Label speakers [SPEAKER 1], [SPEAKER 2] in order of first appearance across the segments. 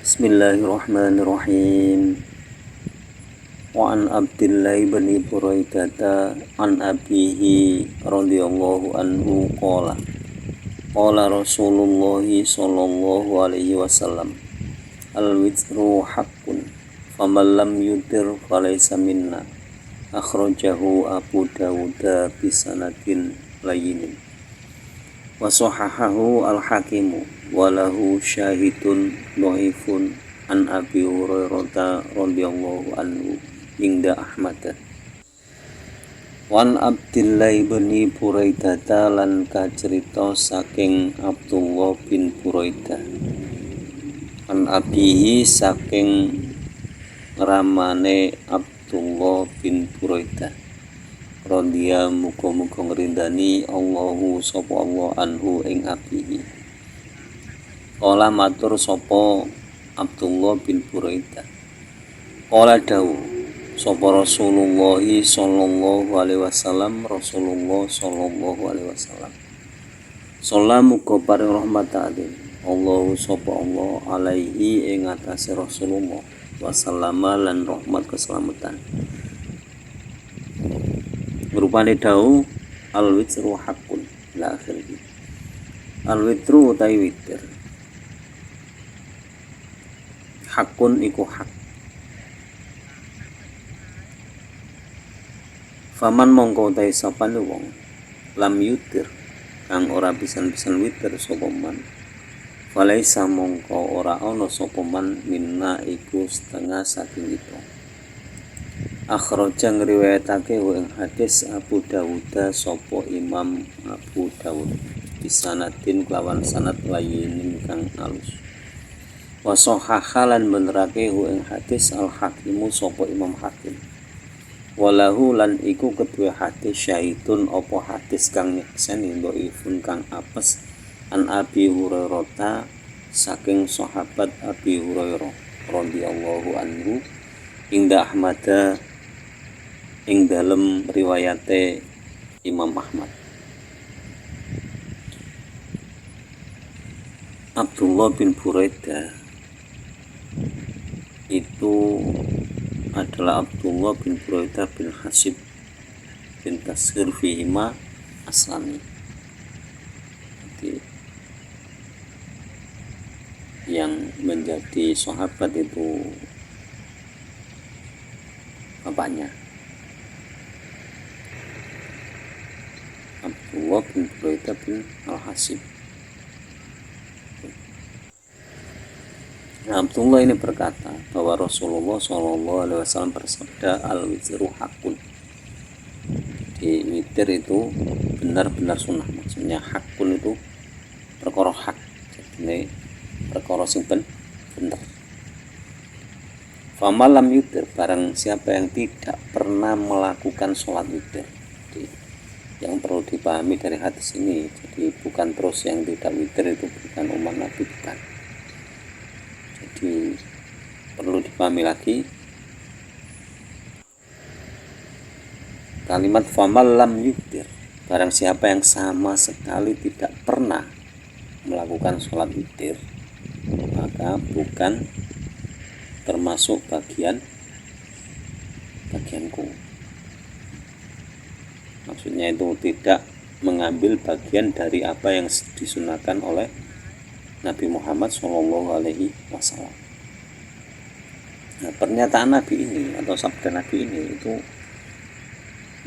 [SPEAKER 1] Bismillahirrahmanirrahim. Wa an Abdillah bin Buraidah an abihi radhiyallahu anhu qala qala Rasulullah sallallahu alaihi wasallam al-witru haqqun faman lam yutir falaysa minna akhrajahu Abu Dawud bisanadin layyin wa sahahahu al-Hakim wa lahu syahidun dhaifun an Abi Hurairah radhiyallahu anhu inda Ahmad. Wan Abdillah bin Buraidah lan kacerita saking Abdullah bin Buraidah an abihi saking ramane Abdullah bin Buraidah radhiya muga-muga ngrindani Allahu sapa Allah anhu ing abihi. Kala matur sapa Abdullah bin Buraidah kala dawuh sapa Rasulullah sallallahu alaihi wasallam Rasulullah sallallahu alaihi wasallam salamu muga paring rahmat alim Allahu sapa Allah alaihi ing atase Rasulullah wasallama lan rahmat keselamatan. Rupane dawuh al-witru haqqun la akhirih. Al-witru utawi witir hakun iku hak. Faman mongko utawi sapane wong lam yutir kang ora pisan-pisan witir sapa man falaisa mongko ora ana sapa man minna iku setengah saking itu. Akhraja ngriwayatake ing hadis Abu Dawud sapa Imam Abu Dawud bisanadin kelawan sanad layyin kang alus. Wa sahahalan benerake ing hadis al-Hakim sapa Imam Hakim. Walahu lan iku kedua hadis syahidun apa hadis kang nyekseni dhaifun kang apes an Abi Hurairah saking sahabat Abi Hurairah radhiyallahu anhu inda Ahmad ing dalem riwayate Imam Ahmad. Abdullah bin Buraidah itu adalah Abdullah bin Buraidah bin Hasib bin Tasghir fihima Aslami. Jadi, yang menjadi sahabat itu bapaknya Abdullah bin Buraidah bin Al-Hasib. Nah, Abdullah ini berkata bahwa Rasulullah SAW bersabda al-witru hakun. Di witir itu benar-benar sunnah, maksudnya hakun itu perkara hak, jadi perkara sing bener. Famalam yutir barang siapa yang tidak pernah melakukan sholat witir. Jadi, yang perlu dipahami dari hadis ini, jadi bukan terus yang tidak witir itu bukan umat Nabi, bukan. Jadi perlu dipahami lagi kalimat famal lam yutir, barang siapa yang sama sekali tidak pernah melakukan sholat witir maka bukan termasuk bagianku. Maksudnya itu tidak mengambil bagian dari apa yang disunahkan oleh Nabi Muhammad Shallallahu Alaihi Wasallam. Nah, pernyataan Nabi ini atau sabda Nabi ini itu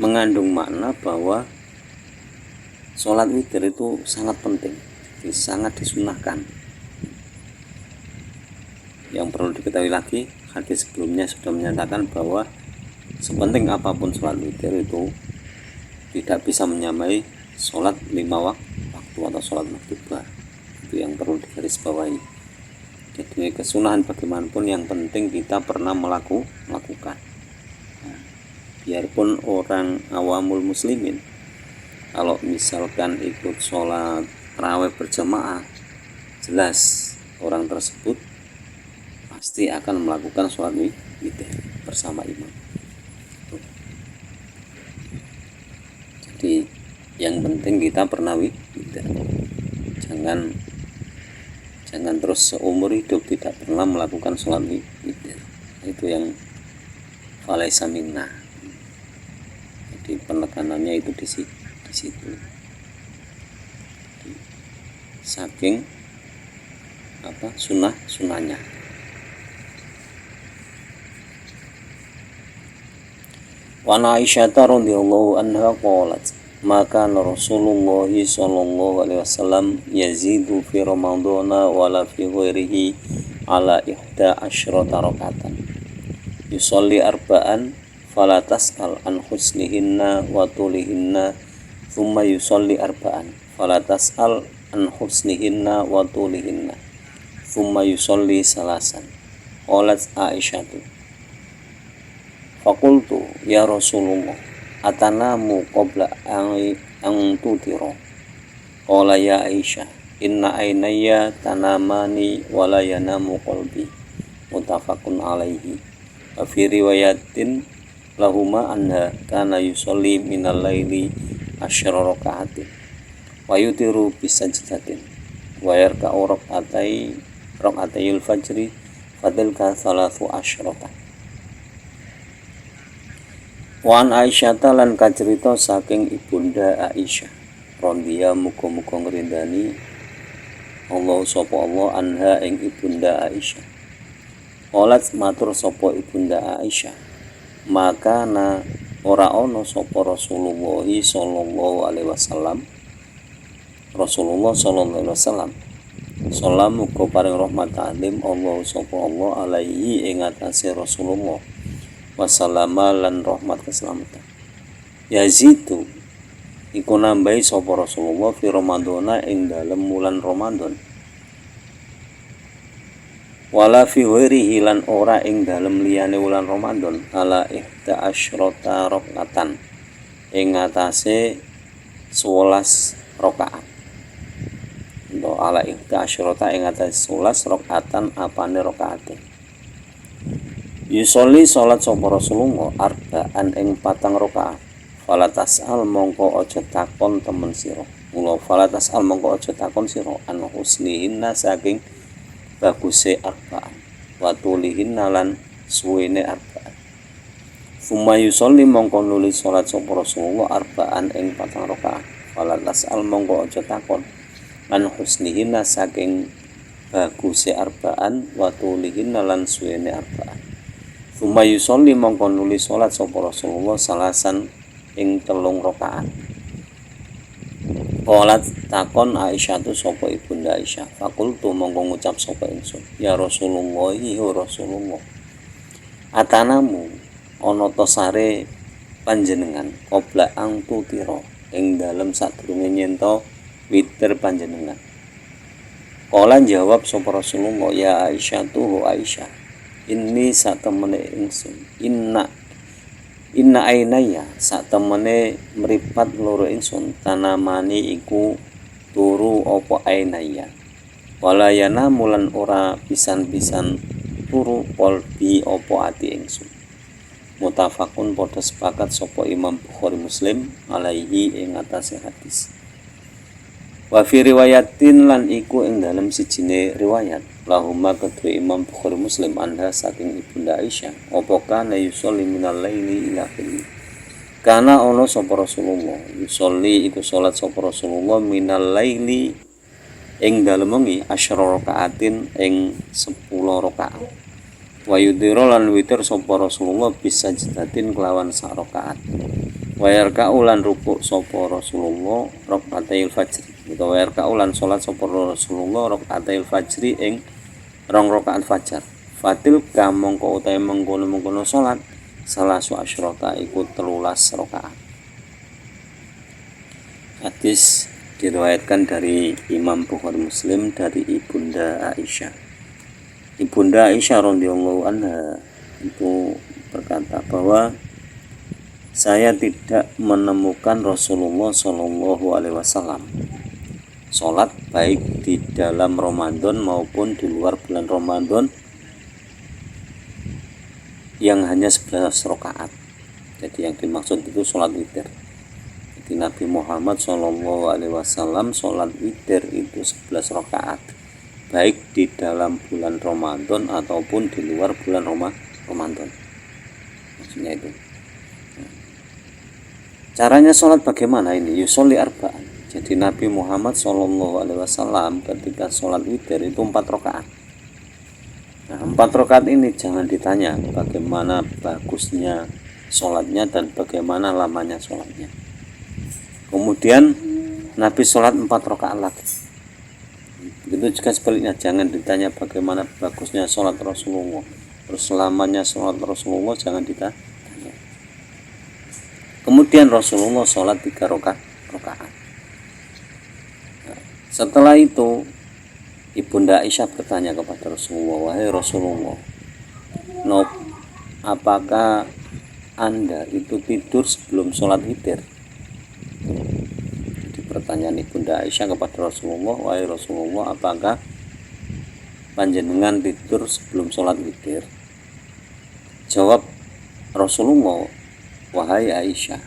[SPEAKER 1] mengandung makna bahwa sholat witir itu sangat penting, sangat disunahkan. Yang perlu diketahui lagi, hadis sebelumnya sudah menyatakan bahwa sepenting apapun sholat witir itu tidak bisa menyamai sholat 5 waktu atau sholat maktubah. Itu yang perlu digarisbawahi. Jadi kesunahan bagaimanapun yang penting kita pernah melakukan. Nah, biarpun orang awamul muslimin kalau misalkan ikut sholat tarawih berjamaah, jelas orang tersebut pasti akan melakukan sholat witir bersama imam. Jadi yang penting kita pernah witir, Jangan terus seumur hidup tidak pernah melakukan sholat witir. Itu yang falaisa minna. Jadi penekanannya itu di situ. Saking sunahnya. Wa Aisyah radhiyallahu anha qalat maka Rasulullah sallallahu alaihi wasallam yazidu fi ramadhana wala fi ghairihi ala ihda asyrata rakatan yusalli arba'an fala tas'al an husnihinna wa tulihinna thumma yusalli arba'an fala tas'al an husnihinna wa tulihinna thumma yusalli salasan. Qalat Aisyatu faqultu ya Rasulullah atanamu qabla an tutira. Qala ya Aisyah inna aynaya tanamani wa la yanamu qalbi. Muttafaqun alaihi. Wa fi riwayatin lahuma anha kana yusalli minal laili asyra raka'atin wa yutiru bisajdatin wa yarka'u rak'atayil fajri fatilka thalathu asyrata. Wan Aisyah lan kacerita saking ibunda Aisyah radhiya muga-muga ngrindani Allah sapa Allah anha ing ibunda Aisyah. Olat matur sapa ibunda Aisyah maka ora ana sapa Rasulullah sallallahu alaihi wasallam salam muga paring rahmat alim Allah sapa Allah alaihi ing atase Rasulullah wasallama lan rahmat keselamatan. Yazidu iku nambahi sapa Rasulullah fi Ramadhana ing dalem wulan Ramadan. Wala fi ghairihi lan ora ing dalem liyane wulan Ramadan ala ihda asyrata rakatan ing atase 11 rakaat. Do ala ihda asyrata ing atase 11 rakatan apane rakaate. Yusolli salat sapa Rasulullah arba'an ing 4 rakaat. Fala tas'al mongko aja takon temen sira. Mula fala tas'al mongko aja takon sira an husnihinna saking baguse arba'an wa tulihinna lan suwene arba'an. Summa yusolli mongko nuli salat sapa Rasulullah arba'an ing 4 rakaat. Fala tas'al mongko aja takon an husnihinna saking baguse arba'an wa tulihinna lan suwene arba'an. Summa yusolli mongko nuli salat sapa Rasulullah salasan ing 3 rakaat. Qalat takon Aisyah tu sapa ibunda Aisyah. Fakultu mongko ngucap sapa ingsun, ya Rasulullah ya Rasulullah. Atanamu ana ta sare panjenengan qabla ang tutira ing dalem sadurunge nyenta witir panjenengan. Qala jawab sapa Rasulullah ya Aisyah tu Aisyah. Ini satemene ingsun inna ainaya satemene mripat loro ingsun tanamani iku turu apa ainaya walayana mulan ora pisan-pisan turu qalbi apa ati ingsun. Muttafaqun padha sepakat sapa Imam Bukhari Muslim alaihi ing atase hadis. Wa fi riwayatin lan iku ing dalem sijine riwayat lahuma kedua Imam Bukhari Muslim anha saking ibunda Aisyah apa kana yusolli minal laili ila akhiri. Kana ana sapa Rasulullah yusolli iku salat sapa Rasulullah minal laili ing dalem wengi asyra rakaatin ing 10 rakaat. Wa yudhira lan witir sapa Rasulullah bisa jadatin kelawan sak rakaat. Wa yarka'u lan rukuk sapa Rasulullah rakaatil fajri. Utawa yarka'u lan salat sapa Rasulullah rakaatil fajri ing 2 rakaat fajar. Fatil ka mongko utahe mengkono-mengkono salat salasu asyrata iku 13 rakaat. Hadis diriwayatkan dari Imam Bukhari Muslim dari ibunda Aisyah. Ibunda Aisyah radhiyallahu anha itu berkata bahwa saya tidak menemukan Rasulullah Shallallahu Alaihi Wasallam sholat baik di dalam Ramadan maupun di luar bulan Ramadan yang hanya 11 rakaat. Jadi yang dimaksud itu sholat witir. Jadi Nabi Muhammad Shallallahu Alaihi Wasallam sholat witir itu 11 rakaat, baik di dalam bulan Ramadan ataupun di luar bulan Ramadan. Maksudnya itu. Caranya sholat bagaimana ini? Yusolli arba'an. Jadi Nabi Muhammad SAW ketika sholat witir itu 4 rakaat. Nah, 4 rakaat ini jangan ditanya bagaimana bagusnya sholatnya dan bagaimana lamanya sholatnya. Kemudian Nabi sholat 4 rakaat lagi. Begitu juga sebaliknya, jangan ditanya bagaimana bagusnya sholat Rasulullah, terus lamanya sholat Rasulullah jangan ditanya. Kemudian Rasulullah sholat 3 rakaat. Nah, setelah itu Ibunda Aisyah bertanya kepada Rasulullah, wahai Rasulullah, apakah Anda itu tidur sebelum sholat witir? Jadi pertanyaan Ibunda Aisyah kepada Rasulullah, wahai Rasulullah, apakah panjenengan tidur sebelum sholat witir? Jawab Rasulullah, wahai Aisyah,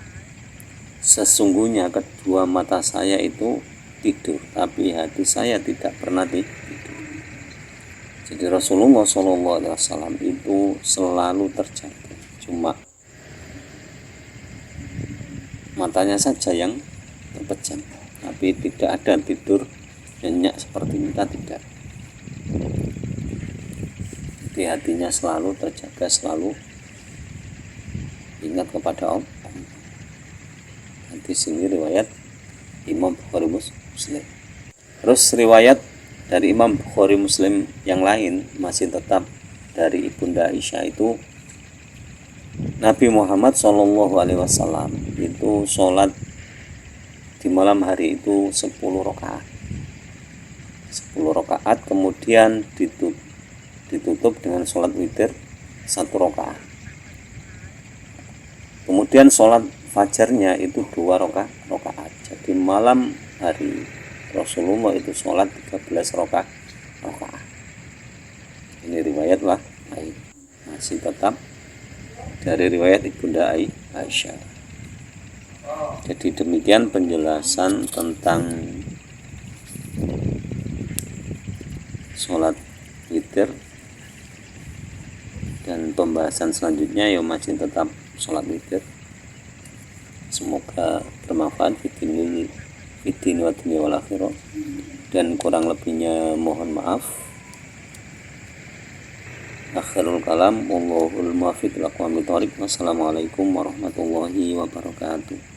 [SPEAKER 1] sesungguhnya kedua mata saya itu tidur, tapi hati saya tidak pernah tidur. Jadi Rasulullah SAW itu selalu terjaga, cuma matanya saja yang terpejam, tapi tidak ada tidur nyenyak seperti kita, tidak. Jadi hatinya selalu terjaga, selalu ingat kepada Allah. Nanti sini riwayat Imam Bukhari Muslim. Terus riwayat dari Imam Bukhari Muslim yang lain masih tetap dari Ibunda Aisyah itu Nabi Muhammad SAW itu sholat di malam hari itu 10 rakaat. 10 rakaat kemudian ditutup dengan sholat witir 1 rakaat. Kemudian sholat fajarnya itu 2 rakaat. Jadi malam hari Rasulullah itu sholat 13 rakaat. Ini riwayat lah masih tetap dari riwayat Ibunda Aisyah. Jadi demikian penjelasan tentang sholat witir, dan pembahasan selanjutnya ya masih tetap sholat witir. Semoga bermanfaat fitini wa dunya wal akhirah, dan kurang lebihnya mohon maaf. Akhirul kalam, wallahul muwaffiq ila aqwamit thoriq. Wassalamualaikum warahmatullahi wabarakatuh.